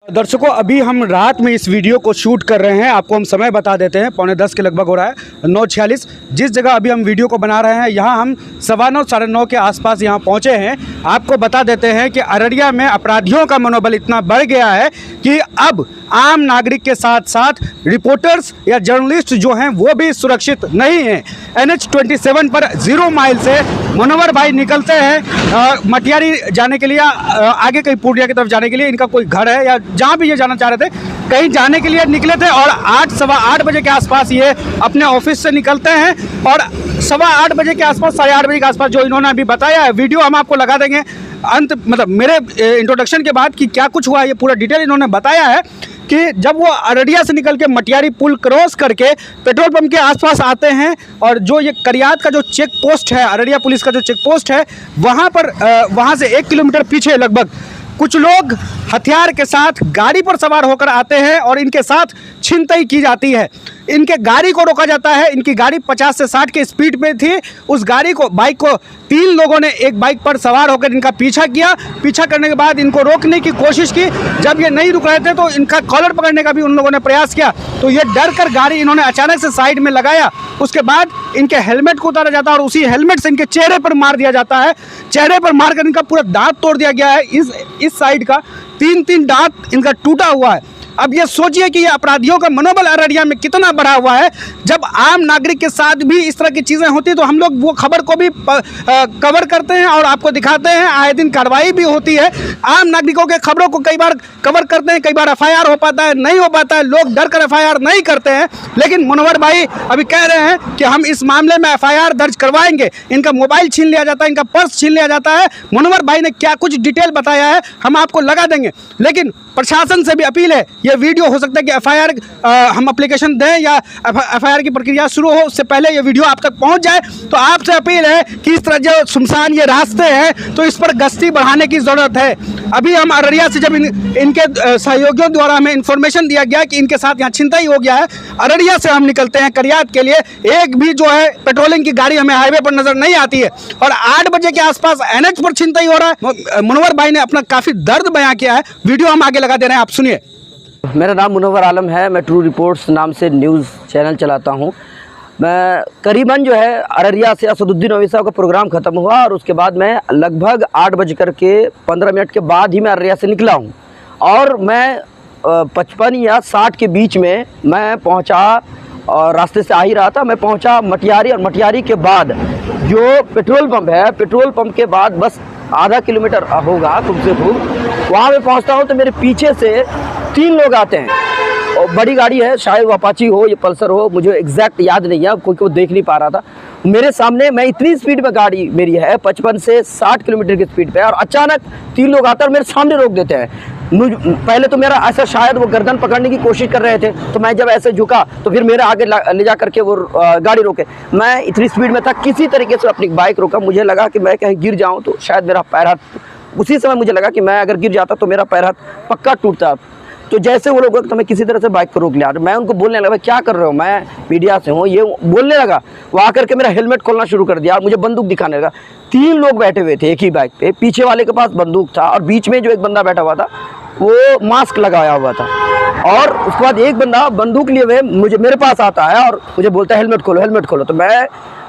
दर्शकों, अभी हम रात में इस वीडियो को शूट कर रहे हैं। आपको हम समय बता देते हैं, 9:45 के लगभग हो रहा है, 9:46। जिस जगह अभी हम वीडियो को बना रहे हैं, यहाँ हम 9:15 साढ़े 9 के आसपास यहाँ पहुँचे हैं। आपको बता देते हैं कि अररिया में अपराधियों का मनोबल इतना बढ़ गया है कि अब आम नागरिक के साथ साथ रिपोर्टर्स या जर्नलिस्ट जो हैं वो भी सुरक्षित नहीं हैं। NH-27 पर 0 माइल से मुनव्वर भाई निकलते हैं मटियारी जाने के लिए, आगे कहीं पूर्णिया की तरफ जाने के लिए। इनका कोई घर है या जहाँ भी ये जाना चाह रहे थे, कहीं जाने के लिए निकले थे और 8-8:15 बजे के आसपास ये अपने ऑफिस से निकलते हैं। और 8:15 बजे के आसपास, 8:30 बजे के आसपास जो इन्होंने अभी बताया है, वीडियो हम आपको लगा देंगे अंत, मतलब मेरे इंट्रोडक्शन के बाद कि क्या कुछ हुआ, ये पूरा डिटेल इन्होंने बताया है कि जब वो अररिया से निकल के मटियारी पुल क्रॉस करके पेट्रोल पंप के आसपास आते हैं और जो ये करियात का जो चेक पोस्ट है, अररिया पुलिस का जो चेक पोस्ट है, वहाँ पर वहाँ से 1 किलोमीटर पीछे लगभग कुछ लोग हथियार के साथ गाड़ी पर सवार होकर आते हैं और इनके साथ छिनतई की जाती है। इनके गाड़ी को रोका जाता है। इनकी गाड़ी 50 से 60 की स्पीड में थी। उस गाड़ी को, बाइक को 3 लोगों ने एक बाइक पर सवार होकर इनका पीछा किया। पीछा करने के बाद इनको रोकने की कोशिश की। जब ये नहीं रुक रहे थे तो इनका कॉलर पकड़ने का भी उन लोगों ने प्रयास किया, तो ये डर कर गाड़ी इन्होंने अचानक से साइड में लगाया। उसके बाद इनके हेलमेट को उतारा जाता है और उसी हेलमेट से इनके चेहरे पर मार दिया जाता है। चेहरे पर मारकर इनका पूरा दांत तोड़ दिया गया है। इस साइड का 3 दांत इनका टूटा हुआ है। अब ये सोचिए कि ये अपराधियों का मनोबल अररिया में कितना बढ़ा हुआ है। जब आम नागरिक के साथ भी इस तरह की चीज़ें होती तो हम लोग वो खबर को भी कवर करते हैं और आपको दिखाते हैं। आए दिन कार्रवाई भी होती है। आम नागरिकों के खबरों को कई बार कवर करते हैं, कई बार FIR हो पाता है, नहीं हो पाता है, लोग डर कर FIR नहीं करते हैं। लेकिन मुनव्वर भाई अभी कह रहे हैं कि हम इस मामले में FIR दर्ज करवाएंगे। इनका मोबाइल छीन लिया जाता है, इनका पर्स छीन लिया जाता है। मुनव्वर भाई ने क्या कुछ डिटेल बताया है हम आपको लगा देंगे। लेकिन प्रशासन से भी अपील है, ये वीडियो हो सकता है कि FIR हम एप्लीकेशन दें या FIR की प्रक्रिया शुरू हो, उससे पहले ये वीडियो आप तक पहुंच जाए। तो आपसे अपील है कि इस तरह जो सुनसान ये रास्ते हैं तो इस पर गश्ती बढ़ाने की ज़रूरत है। अभी हम अररिया से जब इनके सहयोगियों द्वारा हमें इन्फॉर्मेशन दिया गया कि इनके साथ यहाँ छिनतई हो गया है, अररिया से हम निकलते हैं करियात के लिए। एक भी जो है पेट्रोलिंग की गाड़ी हमें हाईवे पर नजर नहीं आती है और 8 बजे के आसपास NH पर छिनतई हो रहा है। मुनव्वर भाई ने अपना काफ़ी दर्द बयां किया है, वीडियो हम आगे लगा दे रहे हैं, आप सुनिए। मेरा नाम मुनव्वर आलम है। मैं ट्रू रिपोर्ट्स नाम से न्यूज़ चैनल चलाता हूं। मैं करीबन जो है अररिया से असदुद्दीन ओवैसी साहब का प्रोग्राम ख़त्म हुआ और उसके बाद मैं लगभग 8:15 के बाद ही मैं अररिया से निकला हूं और मैं 55 या 60 के बीच में मैं पहुंचा और रास्ते से आ ही रहा था। मैं पहुंचा मटियारी और मटियारी के बाद जो पेट्रोल पंप है, पेट्रोल पंप के बाद बस आधा किलोमीटर होगा खूब से खूब, वहाँ पे पहुँचता हूँ तो मेरे पीछे से 3 लोग आते हैं और बड़ी गाड़ी है, शायद वो अपाची हो या पल्सर हो, मुझे एग्जैक्ट याद नहीं है, क्योंकि वो देख नहीं पा रहा था। मेरे सामने, मैं इतनी स्पीड में गाड़ी मेरी है 55 से 60 किलोमीटर की स्पीड पे, और अचानक 3 लोग आते हैं और मेरे सामने रोक देते हैं। पहले तो मेरा ऐसा, शायद वो गर्दन पकड़ने की कोशिश कर रहे थे, तो मैं जब ऐसे झुका तो फिर मेरे आगे ले जा करके वो गाड़ी रोके। मैं इतनी स्पीड में था, किसी तरीके से अपनी बाइक रोका। मुझे लगा कि मैं कहीं गिर जाऊँ तो शायद मेरा पैर हाथ, उसी समय मुझे लगा कि मैं अगर गिर जाता तो मेरा पैर हाथ पक्का टूटता। तो जैसे वो लोग, तो मैं किसी तरह से बाइक को रोक लिया। मैं उनको बोलने लगा, क्या कर रहे हो, मैं मीडिया से हूँ, ये बोलने लगा। वो आकर के मेरा हेलमेट खोलना शुरू कर दिया और मुझे बंदूक दिखाने लगा। 3 लोग बैठे हुए थे एक ही बाइक पे, पीछे वाले के पास बंदूक था और बीच में जो एक बंदा बैठा हुआ था वो मास्क लगाया हुआ था। और उसके बाद एक बंदा बंदूक लिए हुए मेरे पास आता है और मुझे बोलता है हेलमेट खोलो, हेलमेट खोलो। तो मैं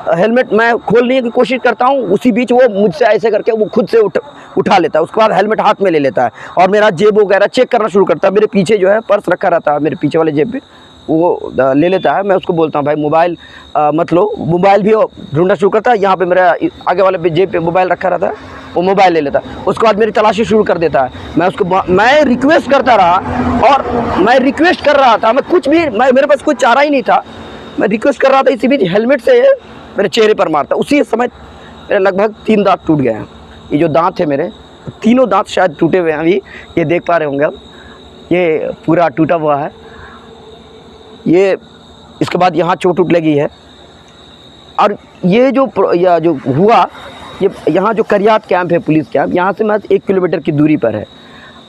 हेलमेट मैं खोलने की कोशिश करता हूँ, उसी बीच वो मुझसे ऐसे करके वो खुद से उठा लेता है। उसके बाद हेलमेट हाथ में ले लेता है और मेरा जेब वगैरह चेक करना शुरू करता है। मेरे पीछे जो है पर्स रखा रहता है, मेरे पीछे वाले जेब पे वो ले लेता है। मैं उसको बोलता हूँ भाई मोबाइल मत लो। मोबाइल भी ढूंढना शुरू करता है। यहाँ पे मेरा आगे वाले जेब पे मोबाइल रखा रहता है, वो मोबाइल ले लेता है। उसके बाद मेरी तलाशी शुरू कर देता है। मैं रिक्वेस्ट करता रहा और मैं रिक्वेस्ट कर रहा था, मैं कुछ भी, मेरे पास कुछ चारा ही नहीं था। मैं रिक्वेस्ट कर रहा था, इसी बीच हेलमेट से मेरे चेहरे पर मारता। उसी समय मेरे लगभग 3 दांत टूट गए हैं। ये जो दांत है मेरे, तीनों दांत शायद टूटे हुए हैं। अभी ये देख पा रहे होंगे आप, ये पूरा टूटा हुआ है। ये इसके बाद यहाँ चोट लगी है। और ये जो हुआ, ये यहाँ जो करियात कैंप है, पुलिस कैंप, यहाँ से महज 1 किलोमीटर की दूरी पर है।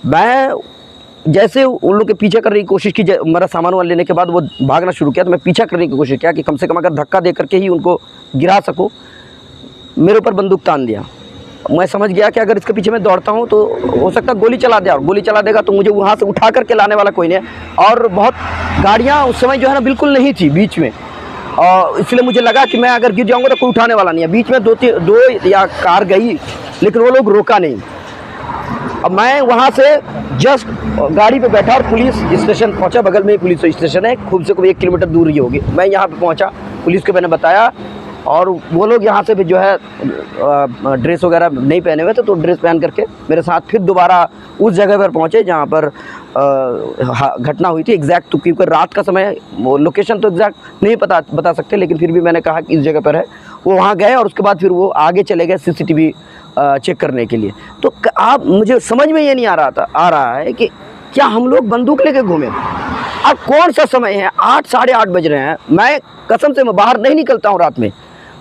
मैं जैसे उन लोग के पीछे करने की कोशिश की, मेरा सामान वाला लेने के बाद वो भागना शुरू किया, तो मैं पीछा करने की कोशिश किया कि कम से कम अगर धक्का दे करके ही उनको गिरा सकूं। मेरे ऊपर बंदूक तान दिया मैं समझ गया कि अगर इसके पीछे मैं दौड़ता हूँ तो हो सकता है गोली चला दे, और गोली चला देगा तो मुझे वहाँ से उठा करके लाने वाला कोई नहीं है। और बहुत गाड़ियाँ उस समय जो है ना बिल्कुल नहीं थी बीच में, और इसलिए मुझे लगा कि मैं अगर गिर जाऊँगा तो कोई उठाने वाला नहीं है। बीच में दो या कार गई, लेकिन वो लोग रोका नहीं। अब मैं वहाँ से जस्ट गाड़ी पे बैठा और पुलिस स्टेशन पहुँचा। बगल में ही पुलिस स्टेशन है, खूब से खूब 1 किलोमीटर दूर ही होगी। मैं यहाँ पे पहुँचा, पुलिस को मैंने बताया, और वो लोग यहाँ से भी जो है ड्रेस वगैरह नहीं पहने हुए थे, तो ड्रेस पहन करके मेरे साथ फिर दोबारा उस जगह पर पहुँचे जहाँ पर घटना हुई थी एग्जैक्ट। तो क्योंकि रात का समय, वो लोकेशन तो एग्जैक्ट नहीं बता सकते, लेकिन फिर भी मैंने कहा कि इस जगह पर है। वो वहाँ गए और उसके बाद फिर वो आगे चले गए CCTV चेक करने के लिए। तो आप, मुझे समझ में ये नहीं आ रहा है कि क्या हम लोग बंदूक लेके घूमे? अब कौन सा समय है, 8 साढ़े 8 बज रहे हैं। मैं कसम से मैं बाहर नहीं निकलता हूँ रात में,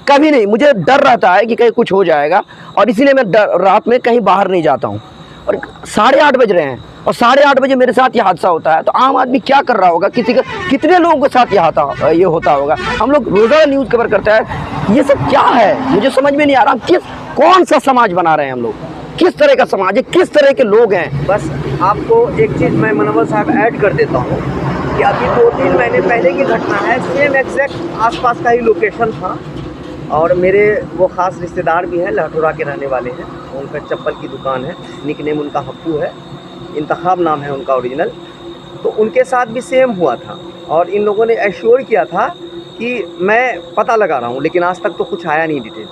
कभी नहीं। मुझे डर रहता है कि कहीं कुछ हो जाएगा, और इसीलिए मैं रात में कहीं बाहर नहीं जाता हूँ। और 8:30 बज रहे हैं और 8:30 बजे मेरे साथ ये हादसा होता है, तो आम आदमी क्या कर रहा होगा? कितने लोगों के साथ ये होता होगा? हम लोग रोज़ाना न्यूज़ कवर करते हैं, ये सब क्या है? मुझे समझ में नहीं आ रहा। कौन सा समाज बना रहे हैं हम लोग? किस तरह का समाज है? किस तरह के लोग हैं? बस आपको एक चीज़ मैं मुनव्वर साहब ऐड कर देता हूँ कि अभी 2-3 महीने पहले की घटना है, सेम एग्जैक्ट आसपास का ही लोकेशन था। और मेरे वो ख़ास रिश्तेदार भी हैं, लहठौरा के रहने वाले हैं। उनका चप्पल की दुकान है, निक नेम उनका हप्पू है, इंतखाब नाम है उनका ओरिजिनल। तो उनके साथ भी सेम हुआ था, और इन लोगों ने एश्योर किया था कि मैं पता लगा रहा हूँ, लेकिन आज तक तो कुछ आया नहीं डिटेल।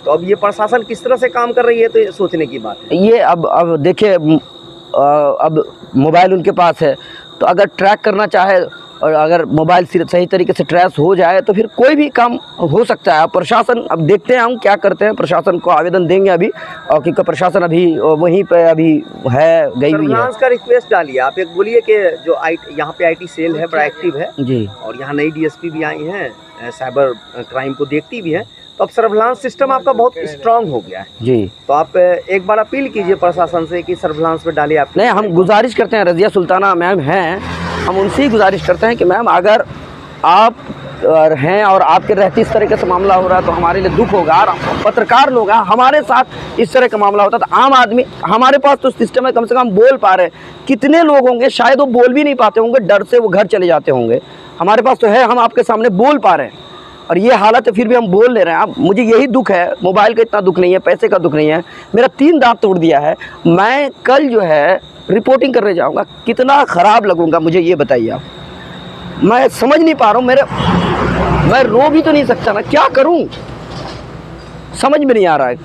तो अब ये प्रशासन किस तरह से काम कर रही है, तो ये सोचने की बात है। ये अब देखिए, अब मोबाइल उनके पास है, तो अगर ट्रैक करना चाहे और अगर मोबाइल सही तरीके से ट्रेस हो जाए तो फिर कोई भी काम हो सकता है। प्रशासन, अब देखते हैं हम क्या करते हैं। प्रशासन को आवेदन देंगे अभी, और क्योंकि प्रशासन अभी वहीं पे अभी है, गई हुई है। का रिक्वेस्ट डालिए आप, एक बोलिए कि जो यहाँ पे IT सेल है बड़ा एक्टिव है जी, और यहाँ नई DSP भी आई हैं, साइबर क्राइम को देखती भी है, तो अब सर्विलांस सिस्टम आपका बहुत स्ट्रांग हो गया है जी। तो आप एक बार अपील कीजिए प्रशासन से कि सर्विलांस पे डालिए आप। नहीं, हम गुजारिश करते हैं, रज़िया सुल्ताना मैम हैं, हम उनसे ही गुजारिश करते हैं कि मैम अगर आप हैं और आपके रहते इस तरह का मामला हो रहा है तो हमारे लिए दुख होगा। और पत्रकार लोग हैं, हमारे साथ इस तरह का मामला होता तो आम आदमी, हमारे पास तो सिस्टम है, कम से कम बोल पा रहे हैं। कितने लोग होंगे शायद वो बोल भी नहीं पाते होंगे, डर से वो घर चले जाते होंगे। हमारे पास तो है, हम आपके सामने बोल पा रहे हैं, और ये हालत है फिर भी हम बोल ले रहे हैं। अब मुझे यही दुख है, मोबाइल का इतना दुख नहीं है, पैसे का दुख नहीं है। मेरा 3 दांत तोड़ दिया है। मैं कल जो है रिपोर्टिंग करने जाऊंगा, कितना ख़राब लगूंगा मुझे ये बताइए आप। मैं समझ नहीं पा रहा हूँ, मैं रो भी तो नहीं सकता ना, क्या करूं? समझ में नहीं आ रहा है।